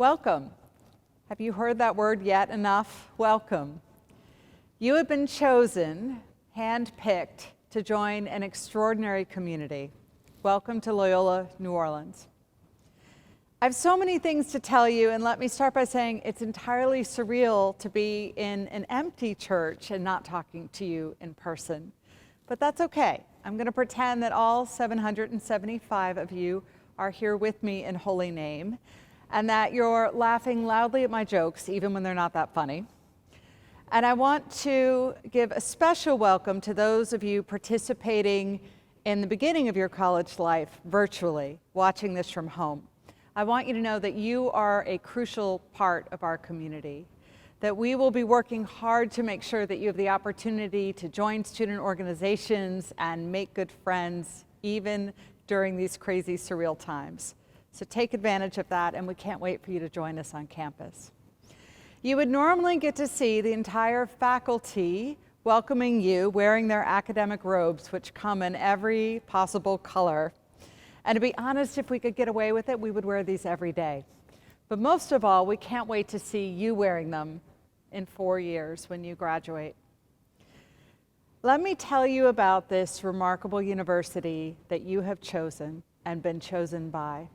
Welcome. Have you heard that word yet enough? Welcome. You have been chosen, handpicked, to join an extraordinary community. Welcome to Loyola, New Orleans. I have so many things to tell you, and let me start by saying it's entirely surreal to be in an empty church and not talking to you in person. But that's okay. I'm going to pretend that all 775 of you are here with me in holy name, and that you're laughing loudly at my jokes, even when they're not that funny. And I want to give a special welcome to those of you participating in the beginning of your college life virtually, watching this from home. I want you to know that you are a crucial part of our community, that we will be working hard to make sure that you have the opportunity to join student organizations and make good friends, even during these crazy, surreal times. So take advantage of that, and we can't wait for you to join us on campus. You would normally get to see the entire faculty welcoming you wearing their academic robes, which come in every possible color. And to be honest, if we could get away with it, we would wear these every day. But most of all, we can't wait to see you wearing them in 4 years when you graduate. Let me tell you about this remarkable university that you have chosen and been chosen by.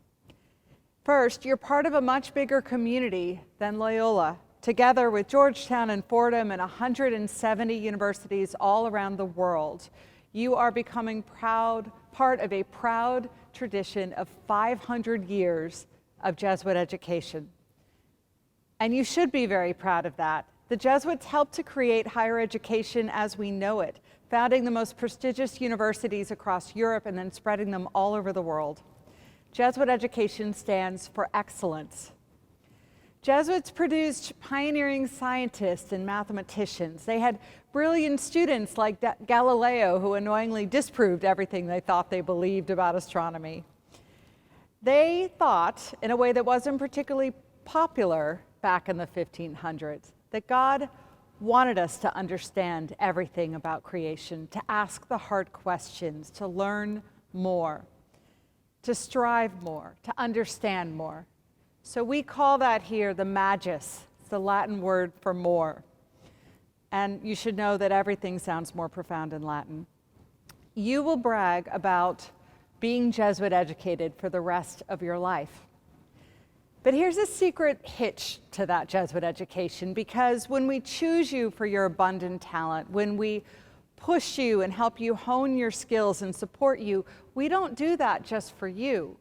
First, you're part of a much bigger community than Loyola, together with Georgetown and Fordham and 170 universities all around the world. You are becoming part of a proud tradition of 500 years of Jesuit education. And you should be very proud of that. The Jesuits helped to create higher education as we know it, founding the most prestigious universities across Europe and then spreading them all over the world. Jesuit education stands for excellence. Jesuits produced pioneering scientists and mathematicians. They had brilliant students like Galileo, who annoyingly disproved everything they thought they believed about astronomy. They thought, in a way that wasn't particularly popular back in the 1500s, that God wanted us to understand everything about creation, to ask the hard questions, to learn more, to strive more, to understand more. So we call that here the magis. It's the Latin word for more. And you should know that everything sounds more profound in Latin. You will brag about being Jesuit educated for the rest of your life. But here's a secret hitch to that Jesuit education, because when we choose you for your abundant talent, when we push you and help you hone your skills and support you, we don't do that just for you,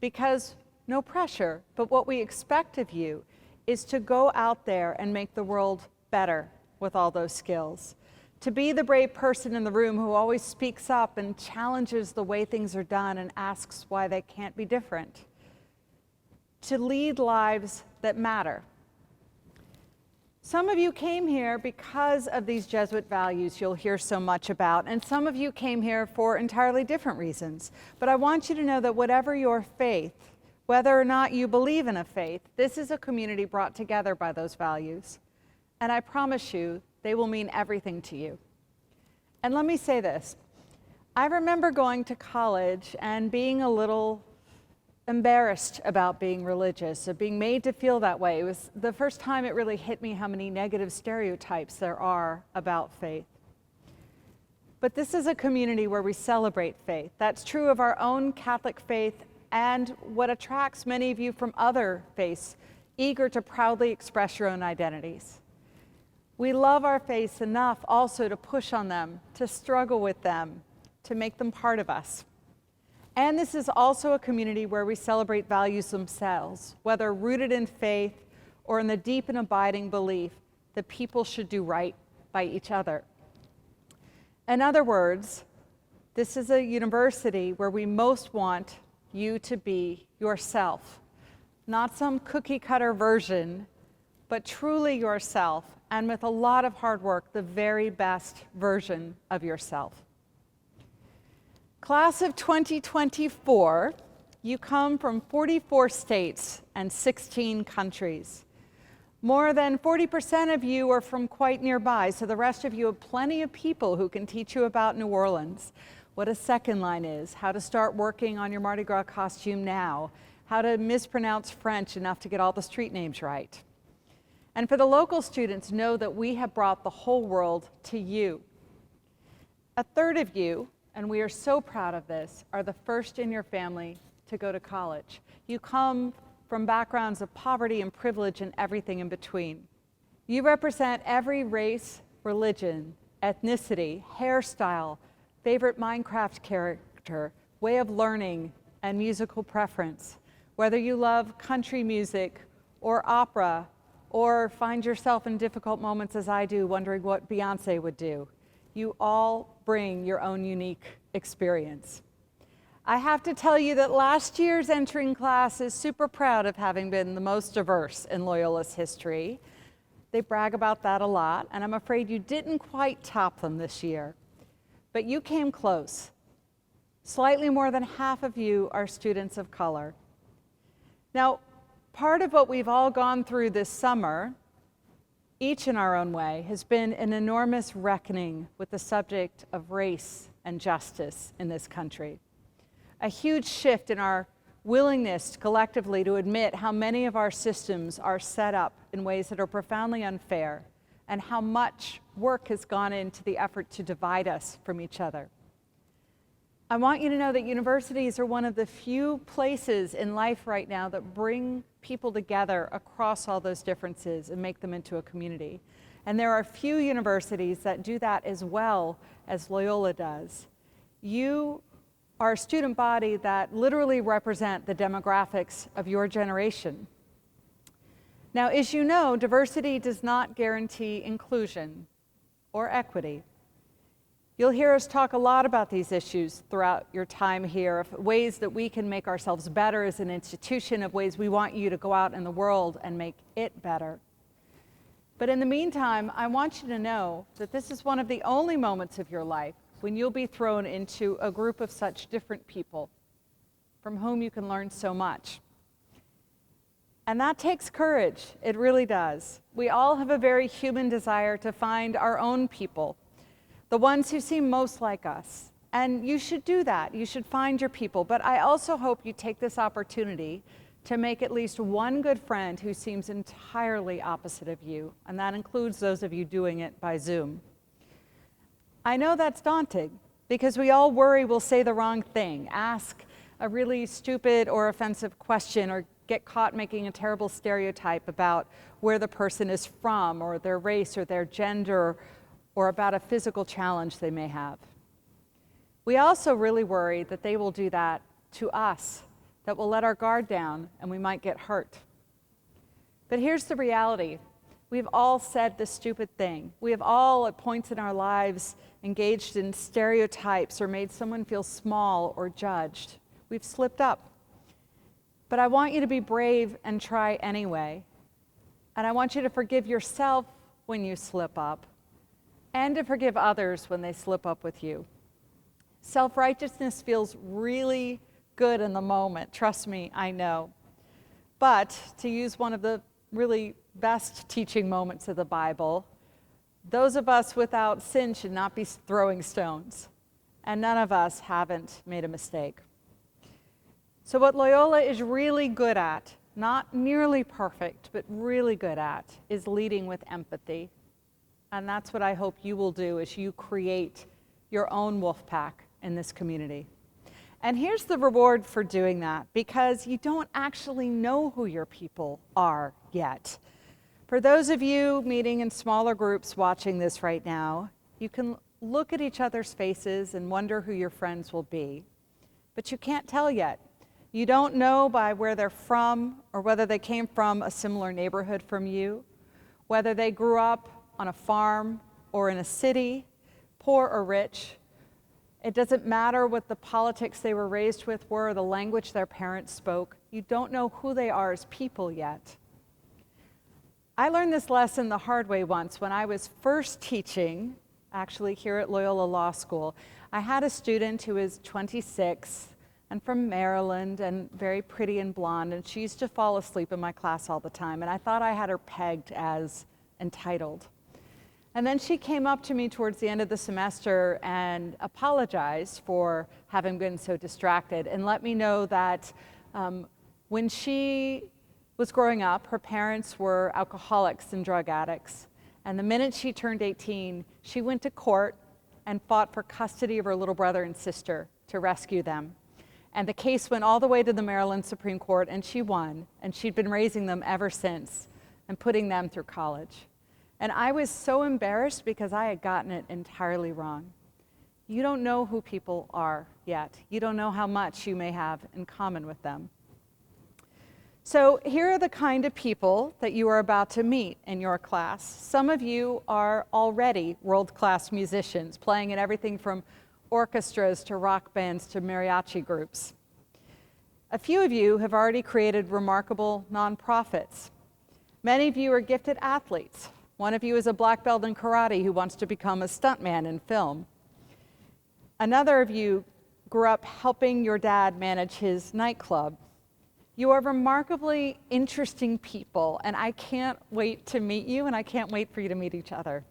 because no pressure, but what we expect of you is to go out there and make the world better with all those skills. To be the brave person in the room who always speaks up and challenges the way things are done and asks why they can't be different. To lead lives that matter. Some of you came here because of these Jesuit values you'll hear so much about, and some of you came here for entirely different reasons. But I want you to know that whatever your faith, whether or not you believe in a faith, this is a community brought together by those values. And I promise you, they will mean everything to you. And let me say this. I remember going to college and being a little embarrassed about being religious, of being made to feel that way. It was the first time it really hit me how many negative stereotypes there are about faith. But this is a community where we celebrate faith. That's true of our own Catholic faith and what attracts many of you from other faiths, eager to proudly express your own identities. We love our faiths enough also to push on them, to struggle with them, to make them part of us. And this is also a community where we celebrate values themselves, whether rooted in faith or in the deep and abiding belief that people should do right by each other. In other words, this is a university where we most want you to be yourself, not some cookie-cutter version, but truly yourself, and with a lot of hard work, the very best version of yourself. Class of 2024, you come from 44 states and 16 countries. More than 40% of you are from quite nearby, so the rest of you have plenty of people who can teach you about New Orleans, what a second line is, how to start working on your Mardi Gras costume now, how to mispronounce French enough to get all the street names right. And for the local students, know that we have brought the whole world to you. A third of you, and we are so proud of this, are the first in your family to go to college. You come from backgrounds of poverty and privilege and everything in between. You represent every race, religion, ethnicity, hairstyle, favorite Minecraft character, way of learning, and musical preference. Whether you love country music or opera, or find yourself in difficult moments as I do, wondering what Beyonce would do, you all bring your own unique experience. I have to tell you that last year's entering class is super proud of having been the most diverse in Loyola's history. They brag about that a lot, and I'm afraid you didn't quite top them this year. But you came close. Slightly more than half of you are students of color. Now, part of what we've all gone through this summer, each in our own way, has been an enormous reckoning with the subject of race and justice in this country. A huge shift in our willingness collectively to admit how many of our systems are set up in ways that are profoundly unfair, and how much work has gone into the effort to divide us from each other. I want you to know that universities are one of the few places in life right now that bring people together across all those differences and make them into a community. And there are few universities that do that as well as Loyola does. You are a student body that literally represent the demographics of your generation. Now, as you know, diversity does not guarantee inclusion or equity. You'll hear us talk a lot about these issues throughout your time here, of ways that we can make ourselves better as an institution, of ways we want you to go out in the world and make it better. But in the meantime, I want you to know that this is one of the only moments of your life when you'll be thrown into a group of such different people from whom you can learn so much. And that takes courage, it really does. We all have a very human desire to find our own people, the ones who seem most like us. And you should do that, you should find your people. But I also hope you take this opportunity to make at least one good friend who seems entirely opposite of you, and that includes those of you doing it by Zoom. I know that's daunting, because we all worry we'll say the wrong thing, ask a really stupid or offensive question, or get caught making a terrible stereotype about where the person is from, or their race, or their gender, or about a physical challenge they may have. We also really worry that they will do that to us, that we'll let our guard down and we might get hurt. But here's the reality. We've all said this stupid thing. We have all, at points in our lives, engaged in stereotypes or made someone feel small or judged. We've slipped up. But I want you to be brave and try anyway. And I want you to forgive yourself when you slip up, and to forgive others when they slip up with you. Self-righteousness feels really good in the moment. Trust me, I know. But to use one of the really best teaching moments of the Bible, those of us without sin should not be throwing stones, and none of us haven't made a mistake. So what Loyola is really good at, not nearly perfect, but really good at, is leading with empathy. And that's what I hope you will do as you create your own wolf pack in this community. And here's the reward for doing that, because you don't actually know who your people are yet. For those of you meeting in smaller groups watching this right now, you can look at each other's faces and wonder who your friends will be. But you can't tell yet. You don't know by where they're from, or whether they came from a similar neighborhood from you, whether they grew up on a farm or in a city, poor or rich. It doesn't matter what the politics they were raised with were, or the language their parents spoke. You don't know who they are as people yet. I learned this lesson the hard way once when I was first teaching, actually here at Loyola Law School. I had a student who was 26 and from Maryland and very pretty and blonde, and she used to fall asleep in my class all the time, and I thought I had her pegged as entitled. And then she came up to me towards the end of the semester and apologized for having been so distracted, and let me know that When she was growing up, her parents were alcoholics and drug addicts. And the minute she turned 18, she went to court and fought for custody of her little brother and sister to rescue them. And the case went all the way to the Maryland Supreme Court, and she won. And she'd been raising them ever since and putting them through college. And I was so embarrassed because I had gotten it entirely wrong. You don't know who people are yet. You don't know how much you may have in common with them. So here are the kind of people that you are about to meet in your class. Some of you are already world-class musicians, playing in everything from orchestras to rock bands to mariachi groups. A few of you have already created remarkable nonprofits. Many of you are gifted athletes. One of you is a black belt in karate who wants to become a stuntman in film. Another of you grew up helping your dad manage his nightclub. You are remarkably interesting people, and I can't wait to meet you, and I can't wait for you to meet each other.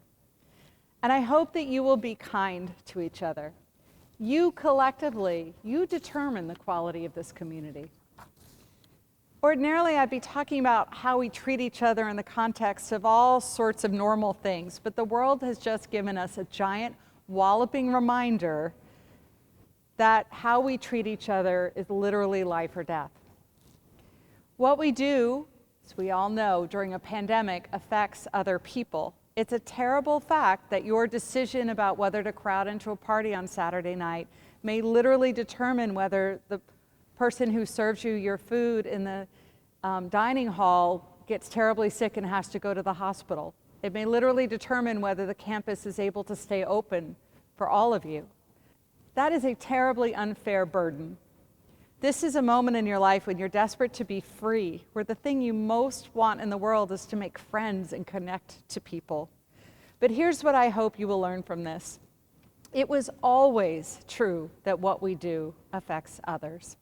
And I hope that you will be kind to each other. You collectively, you determine the quality of this community. Ordinarily, I'd be talking about how we treat each other in the context of all sorts of normal things, but the world has just given us a giant walloping reminder that how we treat each other is literally life or death. What we do, as we all know, during a pandemic affects other people. It's a terrible fact that your decision about whether to crowd into a party on Saturday night may literally determine whether the person who serves you your food in the dining hall gets terribly sick and has to go to the hospital. It may literally determine whether the campus is able to stay open for all of you. That is a terribly unfair burden. This is a moment in your life when you're desperate to be free, where the thing you most want in the world is to make friends and connect to people. But here's what I hope you will learn from this. It was always true that what we do affects others.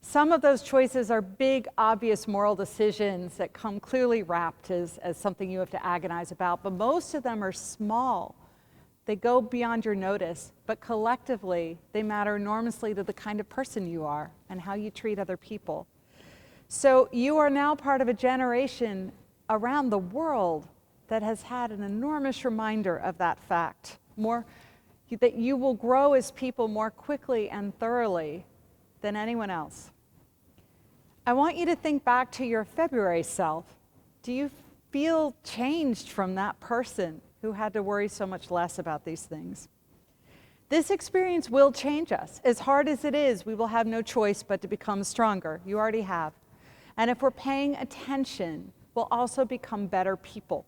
Some of those choices are big, obvious moral decisions that come clearly wrapped as something you have to agonize about, but most of them are small. They go beyond your notice, but collectively, they matter enormously to the kind of person you are and how you treat other people. So you are now part of a generation around the world that has had an enormous reminder of that fact, that you will grow as people more quickly and thoroughly than anyone else. I want you to think back to your February self. Do you feel changed from that person who had to worry so much less about these things? This experience will change us. As hard as it is, we will have no choice but to become stronger. You already have. And if we're paying attention, we'll also become better people.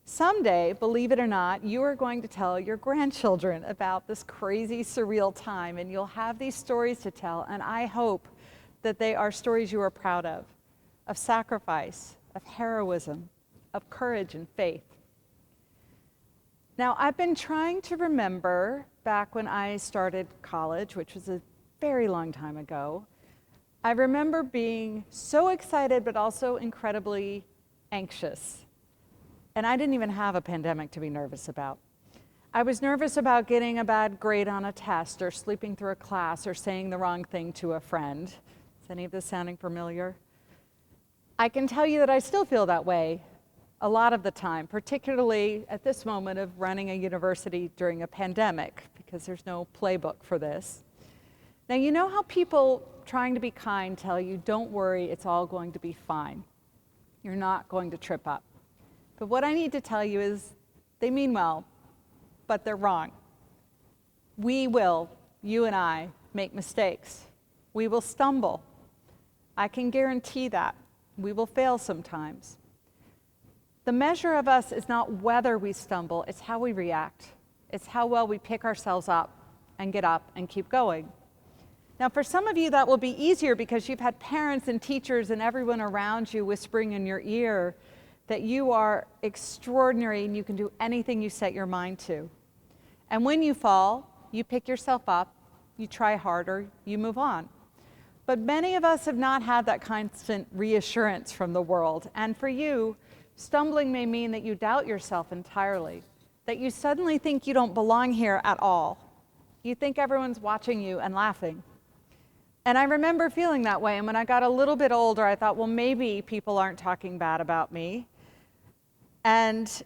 Someday, believe it or not, you are going to tell your grandchildren about this crazy, surreal time, and you'll have these stories to tell, and I hope that they are stories you are proud of sacrifice, of heroism, of courage and faith. Now, I've been trying to remember back when I started college, which was a very long time ago. I remember being so excited, but also incredibly anxious. And I didn't even have a pandemic to be nervous about. I was nervous about getting a bad grade on a test, or sleeping through a class, or saying the wrong thing to a friend. Is any of this sounding familiar? I can tell you that I still feel that way a lot of the time, particularly at this moment of running a university during a pandemic, because there's no playbook for this. Now, you know how people trying to be kind tell you, don't worry, it's all going to be fine. You're not going to trip up. But what I need to tell you is they mean well, but they're wrong. We will, you and I, make mistakes. We will stumble. I can guarantee that. We will fail sometimes. The measure of us is not whether we stumble, it's how we react. It's how well we pick ourselves up and get up and keep going. Now, for some of you, that will be easier because you've had parents and teachers and everyone around you whispering in your ear that you are extraordinary and you can do anything you set your mind to. And when you fall, you pick yourself up, you try harder, you move on. But many of us have not had that constant reassurance from the world. And for you, stumbling may mean that you doubt yourself entirely, that you suddenly think you don't belong here at all. You think everyone's watching you and laughing. And I remember feeling that way. And when I got a little bit older, I thought, well, maybe people aren't talking bad about me. And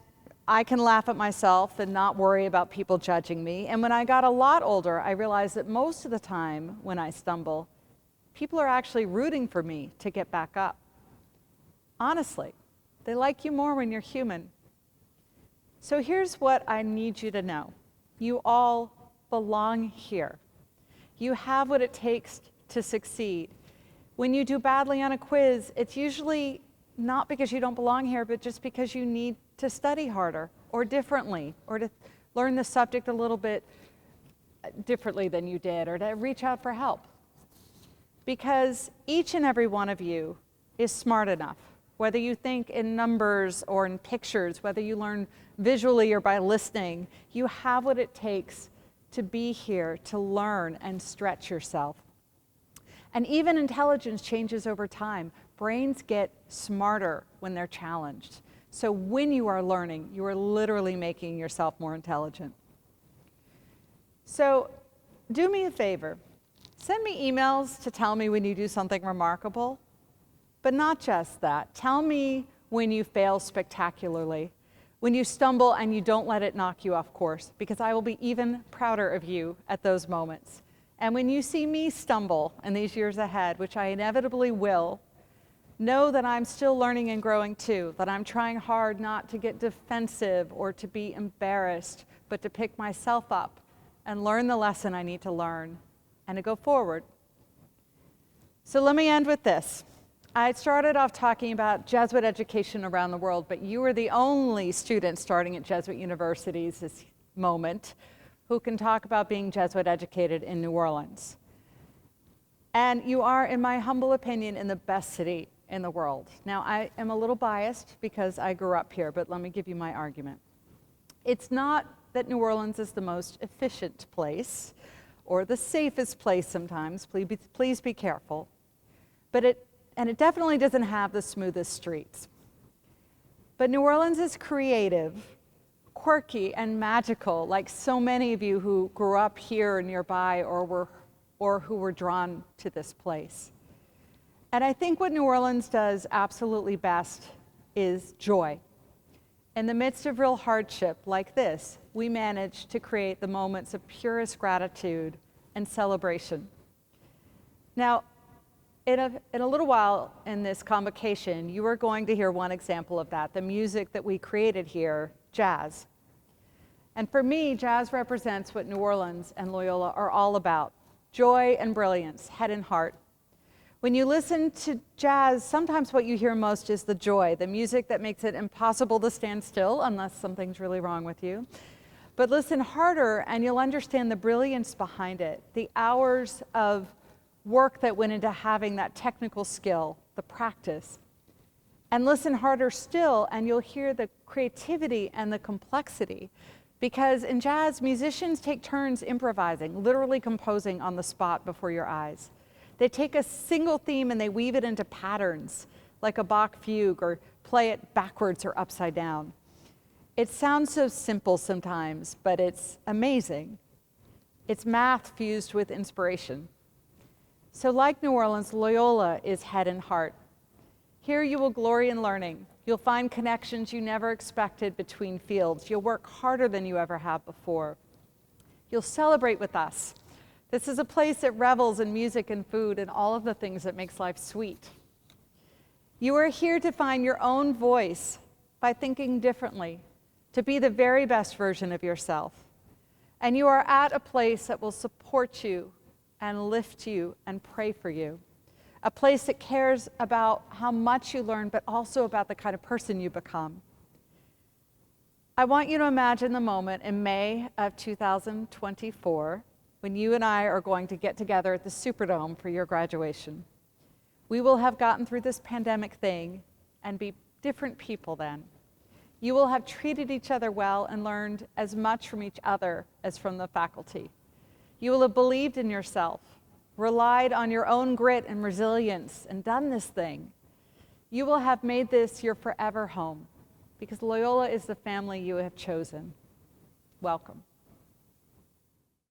I can laugh at myself and not worry about people judging me. And when I got a lot older, I realized that most of the time when I stumble, people are actually rooting for me to get back up. Honestly, they like you more when you're human. So here's what I need you to know. You all belong here. You have what it takes to succeed. When you do badly on a quiz, it's usually not because you don't belong here, but just because you need to study harder or differently, or to learn the subject a little bit differently than you did, or to reach out for help. Because each and every one of you is smart enough, whether you think in numbers or in pictures, whether you learn visually or by listening, you have what it takes to be here, to learn and stretch yourself. And even intelligence changes over time. Brains get smarter when they're challenged. So when you are learning, you are literally making yourself more intelligent. So do me a favor. Send me emails to tell me when you do something remarkable. But not just that. Tell me when you fail spectacularly, when you stumble and you don't let it knock you off course, because I will be even prouder of you at those moments. And when you see me stumble in these years ahead, which I inevitably will, know that I'm still learning and growing too, that I'm trying hard not to get defensive or to be embarrassed, but to pick myself up and learn the lesson I need to learn and to go forward. So let me end with this. I started off talking about Jesuit education around the world, but you are the only student starting at Jesuit universities this moment who can talk about being Jesuit educated in New Orleans. And you are, in my humble opinion, in the best city in the world. Now, I am a little biased because I grew up here, but let me give you my argument. It's not that New Orleans is the most efficient place or the safest place sometimes. Please be careful. But it definitely doesn't have the smoothest streets. But New Orleans is creative, quirky, and magical, like so many of you who grew up here nearby or who were drawn to this place. And I think what New Orleans does absolutely best is joy. In the midst of real hardship like this, we manage to create the moments of purest gratitude and celebration. Now, in a little while in this convocation, you are going to hear one example of that, the music that we created here, jazz. And for me, jazz represents what New Orleans and Loyola are all about, joy and brilliance, head and heart. When you listen to jazz, sometimes what you hear most is the joy, the music that makes it impossible to stand still unless something's really wrong with you. But listen harder and you'll understand the brilliance behind it, the hours of work that went into having that technical skill, the practice. And listen harder still and you'll hear the creativity and the complexity. Because in jazz, musicians take turns improvising, literally composing on the spot before your eyes. They take a single theme and they weave it into patterns, like a Bach fugue, or play it backwards or upside down. It sounds so simple sometimes, but it's amazing. It's math fused with inspiration. So like New Orleans, Loyola is head and heart. Here you will glory in learning. You'll find connections you never expected between fields. You'll work harder than you ever have before. You'll celebrate with us. This is a place that revels in music and food and all of the things that makes life sweet. You are here to find your own voice by thinking differently, to be the very best version of yourself. And you are at a place that will support you and lift you and pray for you. A place that cares about how much you learn, but also about the kind of person you become. I want you to imagine the moment in May of 2024 when you and I are going to get together at the Superdome for your graduation. We will have gotten through this pandemic thing and be different people then. You will have treated each other well and learned as much from each other as from the faculty. You will have believed in yourself, relied on your own grit and resilience, and done this thing. You will have made this your forever home because Loyola is the family you have chosen. Welcome.